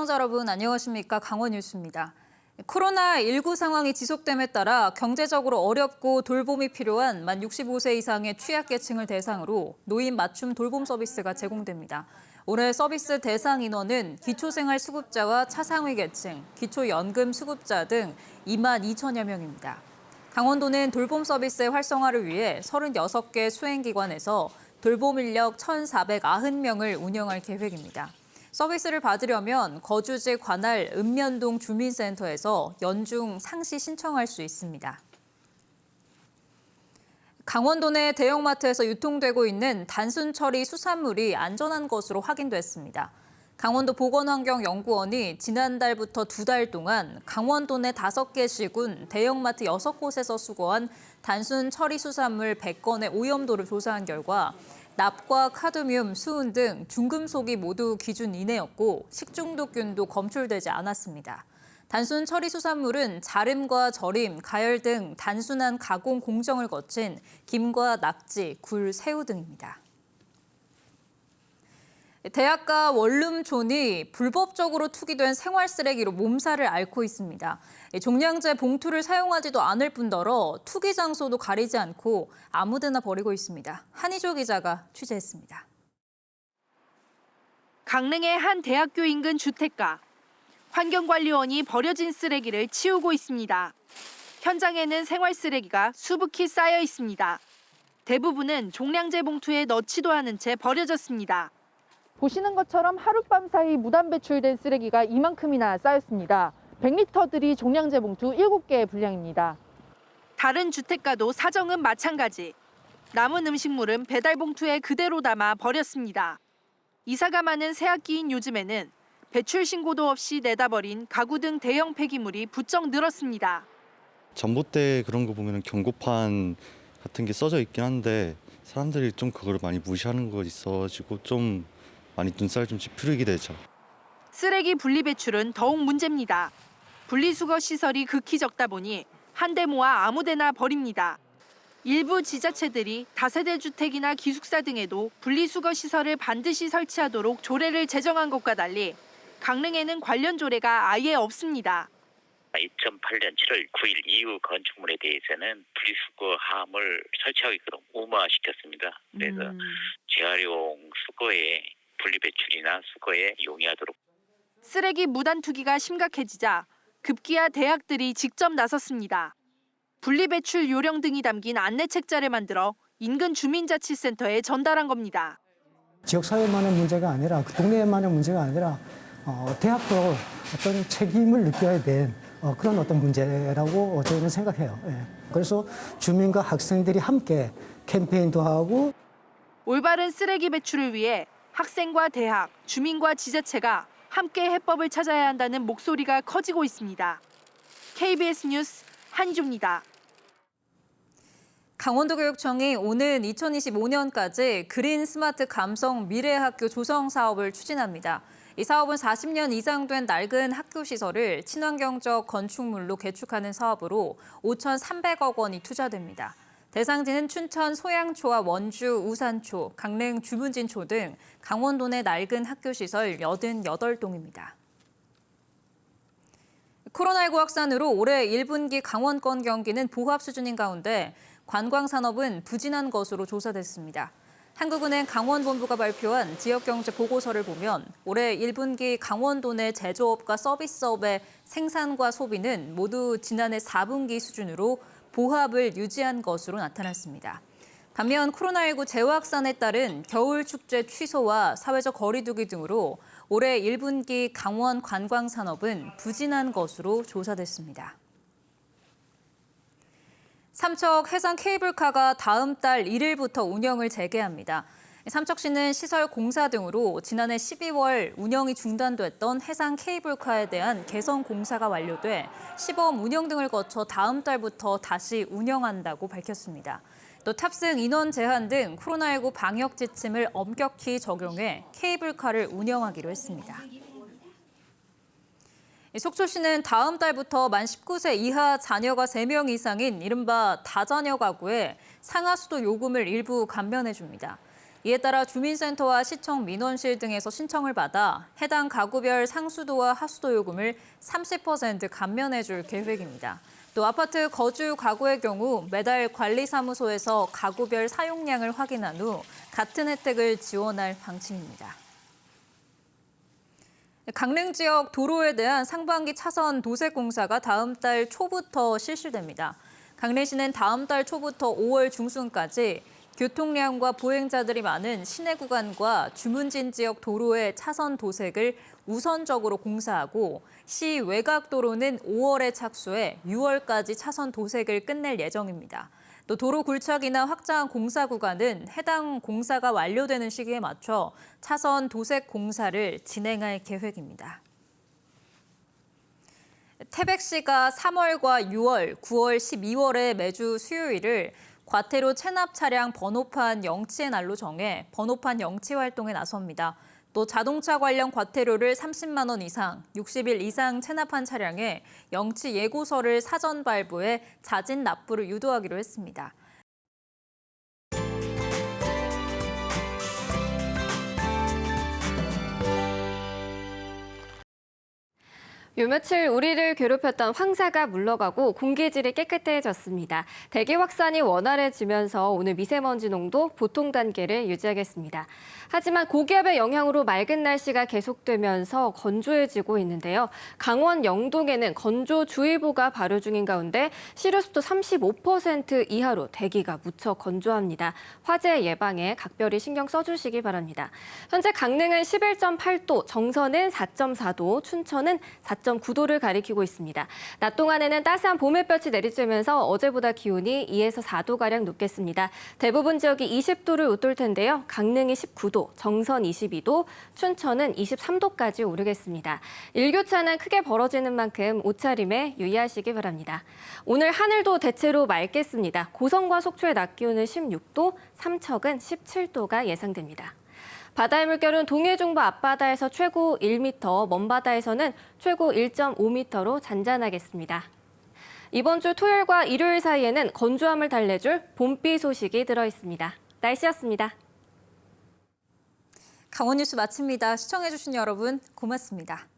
시청자 여러분 안녕하십니까? 강원 뉴스입니다. 코로나19 상황이 지속됨에 따라 경제적으로 어렵고 돌봄이 필요한 만 65세 이상의 취약계층을 대상으로 노인 맞춤 돌봄 서비스가 제공됩니다. 올해 서비스 대상 인원은 기초생활수급자와 차상위 계층, 기초연금 수급자 등 2만 2천여 명입니다. 강원도는 돌봄 서비스의 활성화를 위해 36개 수행기관에서 돌봄 인력 1,490명을 운영할 계획입니다. 서비스를 받으려면 거주지 관할 읍면동 주민센터에서 연중 상시 신청할 수 있습니다. 강원도 내 대형마트에서 유통되고 있는 단순 처리 수산물이 안전한 것으로 확인됐습니다. 강원도 보건환경연구원이 지난달부터 2달 동안 강원도 내 5개 시군 대형마트 6곳에서 수거한 단순 처리 수산물 100건의 오염도를 조사한 결과 납과 카드뮴, 수은 등 중금속이 모두 기준 이내였고 식중독균도 검출되지 않았습니다. 단순 처리 수산물은 자름과 절임, 가열 등 단순한 가공 공정을 거친 김과 낙지, 굴, 새우 등입니다. 대학가 원룸촌이 불법적으로 투기된 생활 쓰레기로 몸살을 앓고 있습니다. 종량제 봉투를 사용하지도 않을 뿐더러 투기 장소도 가리지 않고 아무데나 버리고 있습니다. 한희조 기자가 취재했습니다. 강릉의 한 대학교 인근 주택가. 환경관리원이 버려진 쓰레기를 치우고 있습니다. 현장에는 생활 쓰레기가 수북히 쌓여 있습니다. 대부분은 종량제 봉투에 넣지도 않은 채 버려졌습니다. 보시는 것처럼 하룻밤 사이 무단 배출된 쓰레기가 이만큼이나 쌓였습니다. 100리터들이 종량제 봉투 7개의 분량입니다. 다른 주택가도 사정은 마찬가지. 남은 음식물은 배달 봉투에 그대로 담아 버렸습니다. 이사가 많은 새학기인 요즘에는 배출 신고도 없이 내다 버린 가구 등 대형 폐기물이 부쩍 늘었습니다. 전봇대 그런 거 보면 경고판 같은 게 써져 있긴 한데 사람들이 좀 그걸 많이 무시하는 거 있어가지고 좀 많이 눈살 좀 찌푸리게 되죠. 쓰레기 분리 배출은 더욱 문제입니다. 분리수거 시설이 극히 적다 보니 한 대 모아 아무데나 버립니다. 일부 지자체들이 다세대 주택이나 기숙사 등에도 분리수거 시설을 반드시 설치하도록 조례를 제정한 것과 달리 강릉에는 관련 조례가 아예 없습니다. 2008년 7월 9일 이후 건축물에 대해서는 분리수거 함을 설치하게끔 의무화시켰습니다. 그래서 재활용 수거에 분리배출이나 수거에 용이하도록. 쓰레기 무단 투기가 심각해지자 급기야 대학들이 직접 나섰습니다. 분리배출 요령 등이 담긴 안내책자를 만들어 인근 주민자치센터에 전달한 겁니다. 지역사회만의 문제가 아니라 그 동네만의 문제가 아니라 대학도 어떤 책임을 느껴야 된 그런 어떤 문제라고 저희는 생각해요. 그래서 주민과 학생들이 함께 캠페인도 하고 올바른 쓰레기 배출을 위해 학생과 대학, 주민과 지자체가 함께 해법을 찾아야 한다는 목소리가 커지고 있습니다. KBS 뉴스 한희조입니다. 강원도교육청이 오는 2025년까지 그린 스마트 감성 미래학교 조성 사업을 추진합니다. 이 사업은 40년 이상 된 낡은 학교 시설을 친환경적 건축물로 개축하는 사업으로 5,300억 원이 투자됩니다. 대상지는 춘천 소양초와 원주 우산초, 강릉 주문진초 등 강원도 내 낡은 학교 시설 88동입니다. 코로나19 확산으로 올해 1분기 강원권 경기는 보합 수준인 가운데 관광산업은 부진한 것으로 조사됐습니다. 한국은행 강원본부가 발표한 지역경제 보고서를 보면 올해 1분기 강원도 내 제조업과 서비스업의 생산과 소비는 모두 지난해 4분기 수준으로 보합을 유지한 것으로 나타났습니다. 반면 코로나19 재확산에 따른 겨울 축제 취소와 사회적 거리 두기 등으로 올해 1분기 강원 관광산업은 부진한 것으로 조사됐습니다. 삼척 해상 케이블카가 다음 달 1일부터 운영을 재개합니다. 삼척시는 시설 공사 등으로 지난해 12월 운영이 중단됐던 해상 케이블카에 대한 개선 공사가 완료돼 시범 운영 등을 거쳐 다음 달부터 다시 운영한다고 밝혔습니다. 또 탑승 인원 제한 등 코로나19 방역 지침을 엄격히 적용해 케이블카를 운영하기로 했습니다. 속초시는 다음 달부터 만 19세 이하 자녀가 3명 이상인 이른바 다자녀 가구에 상하수도 요금을 일부 감면해줍니다. 이에 따라 주민센터와 시청 민원실 등에서 신청을 받아 해당 가구별 상수도와 하수도 요금을 30% 감면해 줄 계획입니다. 또 아파트 거주 가구의 경우 매달 관리사무소에서 가구별 사용량을 확인한 후 같은 혜택을 지원할 방침입니다. 강릉 지역 도로에 대한 상반기 차선 도색 공사가 다음 달 초부터 실시됩니다. 강릉시는 다음 달 초부터 5월 중순까지 교통량과 보행자들이 많은 시내 구간과 주문진 지역 도로의 차선 도색을 우선적으로 공사하고 시 외곽 도로는 5월에 착수해 6월까지 차선 도색을 끝낼 예정입니다. 또 도로 굴착이나 확장 공사 구간은 해당 공사가 완료되는 시기에 맞춰 차선 도색 공사를 진행할 계획입니다. 태백시가 3월과 6월, 9월, 12월에 매주 수요일을 과태료 체납 차량 번호판 영치의 날로 정해 번호판 영치 활동에 나섭니다. 또 자동차 관련 과태료를 30만 원 이상, 60일 이상 체납한 차량에 영치 예고서를 사전 발부해 자진 납부를 유도하기로 했습니다. 요 며칠 우리를 괴롭혔던 황사가 물러가고 공기질이 깨끗해졌습니다. 대기 확산이 원활해지면서 오늘 미세먼지 농도 보통 단계를 유지하겠습니다. 하지만 고기압의 영향으로 맑은 날씨가 계속되면서 건조해지고 있는데요. 강원 영동에는 건조주의보가 발효 중인 가운데 시루습도 35% 이하로 대기가 무척 건조합니다. 화재 예방에 각별히 신경 써주시기 바랍니다. 현재 강릉은 11.8도, 정선은 4.4도, 춘천은 4.9도를 가리키고 있습니다. 낮 동안에는 따스한 봄햇볕이 내리쬐면서 어제보다 기온이 2에서 4도가량 높겠습니다. 대부분 지역이 20도를 웃돌 텐데요. 강릉이 19도, 정선 22도, 춘천은 23도까지 오르겠습니다. 일교차는 크게 벌어지는 만큼 옷차림에 유의하시기 바랍니다. 오늘 하늘도 대체로 맑겠습니다. 고성과 속초의 낮 기온은 16도, 삼척은 17도가 예상됩니다. 바다의 물결은 동해 중부 앞바다에서 최고 1m, 먼바다에서는 최고 1.5m로 잔잔하겠습니다. 이번 주 토요일과 일요일 사이에는 건조함을 달래줄 봄비 소식이 들어있습니다. 날씨였습니다. 강원 뉴스 마칩니다. 시청해주신 여러분 고맙습니다.